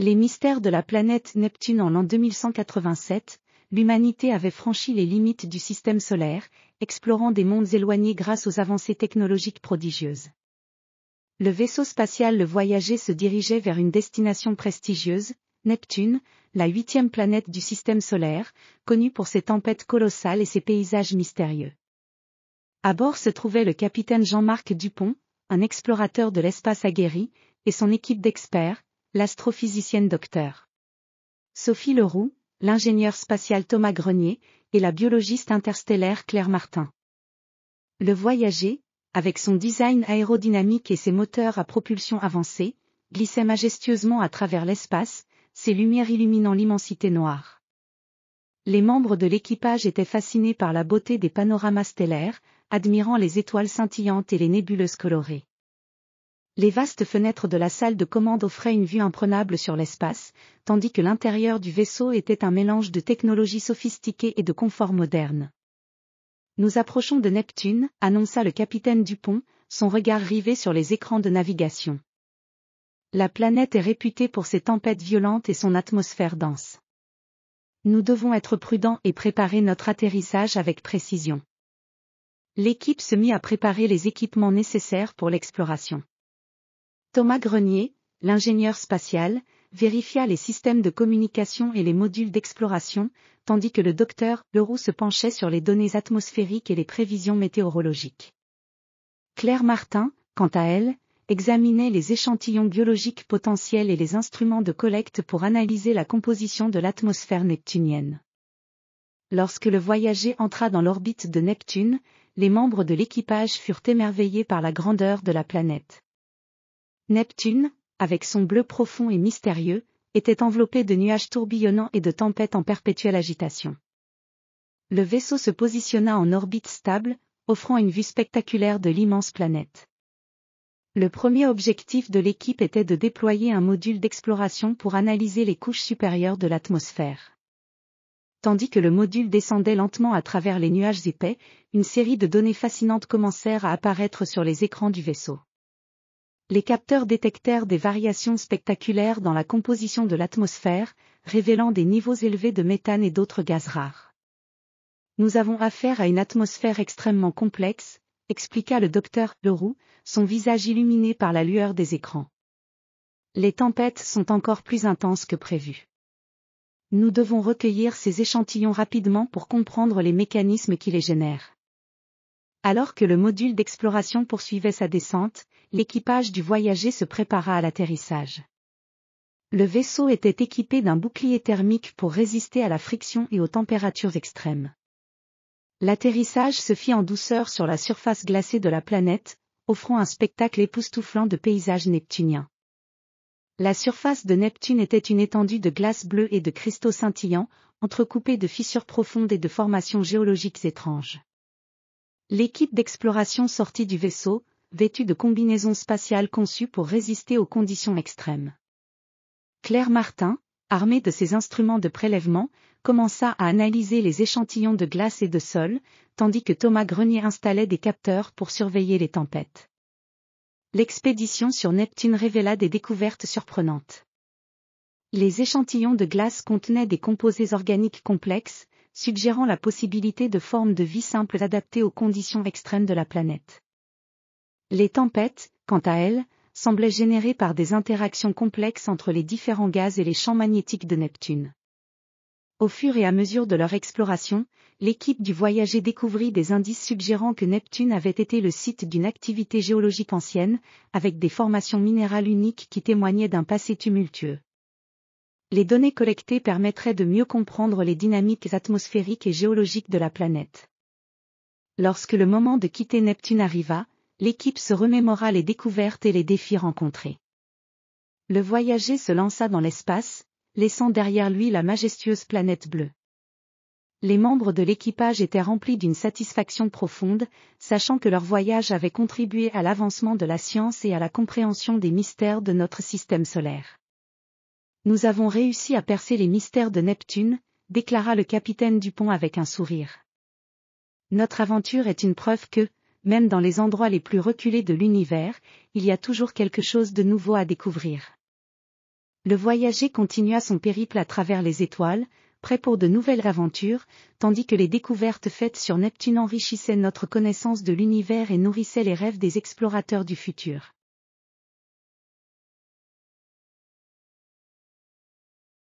Les mystères de la planète Neptune. En l'an 2187, l'humanité avait franchi les limites du système solaire, explorant des mondes éloignés grâce aux avancées technologiques prodigieuses. Le vaisseau spatial Le Voyager se dirigeait vers une destination prestigieuse, Neptune, la 8e planète du système solaire, connue pour ses tempêtes colossales et ses paysages mystérieux. À bord se trouvait le capitaine Jean-Marc Dupont, un explorateur de l'espace aguerri, et son équipe d'experts, l'astrophysicienne Dr. Sophie Leroux, l'ingénieur spatial Thomas Grenier, et la biologiste interstellaire Claire Martin. Le Voyager, avec son design aérodynamique et ses moteurs à propulsion avancée, glissait majestueusement à travers l'espace, ses lumières illuminant l'immensité noire. Les membres de l'équipage étaient fascinés par la beauté des panoramas stellaires, admirant les étoiles scintillantes et les nébuleuses colorées. Les vastes fenêtres de la salle de commande offraient une vue imprenable sur l'espace, tandis que l'intérieur du vaisseau était un mélange de technologie sophistiquée et de confort moderne. Nous approchons de Neptune, annonça le capitaine Dupont, son regard rivé sur les écrans de navigation. La planète est réputée pour ses tempêtes violentes et son atmosphère dense. Nous devons être prudents et préparer notre atterrissage avec précision. L'équipe se mit à préparer les équipements nécessaires pour l'exploration. Thomas Grenier, l'ingénieur spatial, vérifia les systèmes de communication et les modules d'exploration, tandis que le docteur Leroux se penchait sur les données atmosphériques et les prévisions météorologiques. Claire Martin, quant à elle, examinait les échantillons biologiques potentiels et les instruments de collecte pour analyser la composition de l'atmosphère neptunienne. Lorsque le Voyager entra dans l'orbite de Neptune, les membres de l'équipage furent émerveillés par la grandeur de la planète. Neptune, avec son bleu profond et mystérieux, était enveloppé de nuages tourbillonnants et de tempêtes en perpétuelle agitation. Le vaisseau se positionna en orbite stable, offrant une vue spectaculaire de l'immense planète. Le premier objectif de l'équipe était de déployer un module d'exploration pour analyser les couches supérieures de l'atmosphère. Tandis que le module descendait lentement à travers les nuages épais, une série de données fascinantes commencèrent à apparaître sur les écrans du vaisseau. Les capteurs détectèrent des variations spectaculaires dans la composition de l'atmosphère, révélant des niveaux élevés de méthane et d'autres gaz rares. Nous avons affaire à une atmosphère extrêmement complexe, expliqua le docteur Leroux, son visage illuminé par la lueur des écrans. Les tempêtes sont encore plus intenses que prévu. Nous devons recueillir ces échantillons rapidement pour comprendre les mécanismes qui les génèrent. Alors que le module d'exploration poursuivait sa descente, l'équipage du Voyager se prépara à l'atterrissage. Le vaisseau était équipé d'un bouclier thermique pour résister à la friction et aux températures extrêmes. L'atterrissage se fit en douceur sur la surface glacée de la planète, offrant un spectacle époustouflant de paysages neptuniens. La surface de Neptune était une étendue de glace bleue et de cristaux scintillants, entrecoupés de fissures profondes et de formations géologiques étranges. L'équipe d'exploration sortit du vaisseau, vêtue de combinaisons spatiales conçues pour résister aux conditions extrêmes. Claire Martin, armée de ses instruments de prélèvement, commença à analyser les échantillons de glace et de sol, tandis que Thomas Grenier installait des capteurs pour surveiller les tempêtes. L'expédition sur Neptune révéla des découvertes surprenantes. Les échantillons de glace contenaient des composés organiques complexes, suggérant la possibilité de formes de vie simples adaptées aux conditions extrêmes de la planète. Les tempêtes, quant à elles, semblaient générées par des interactions complexes entre les différents gaz et les champs magnétiques de Neptune. Au fur et à mesure de leur exploration, l'équipe du Voyager découvrit des indices suggérant que Neptune avait été le site d'une activité géologique ancienne, avec des formations minérales uniques qui témoignaient d'un passé tumultueux. Les données collectées permettraient de mieux comprendre les dynamiques atmosphériques et géologiques de la planète. Lorsque le moment de quitter Neptune arriva, l'équipe se remémora les découvertes et les défis rencontrés. Le Voyager se lança dans l'espace, laissant derrière lui la majestueuse planète bleue. Les membres de l'équipage étaient remplis d'une satisfaction profonde, sachant que leur voyage avait contribué à l'avancement de la science et à la compréhension des mystères de notre système solaire. Nous avons réussi à percer les mystères de Neptune, déclara le capitaine Dupont avec un sourire. Notre aventure est une preuve que, même dans les endroits les plus reculés de l'univers, il y a toujours quelque chose de nouveau à découvrir. Le voyager continua son périple à travers les étoiles, prêt pour de nouvelles aventures, tandis que les découvertes faites sur Neptune enrichissaient notre connaissance de l'univers et nourrissaient les rêves des explorateurs du futur.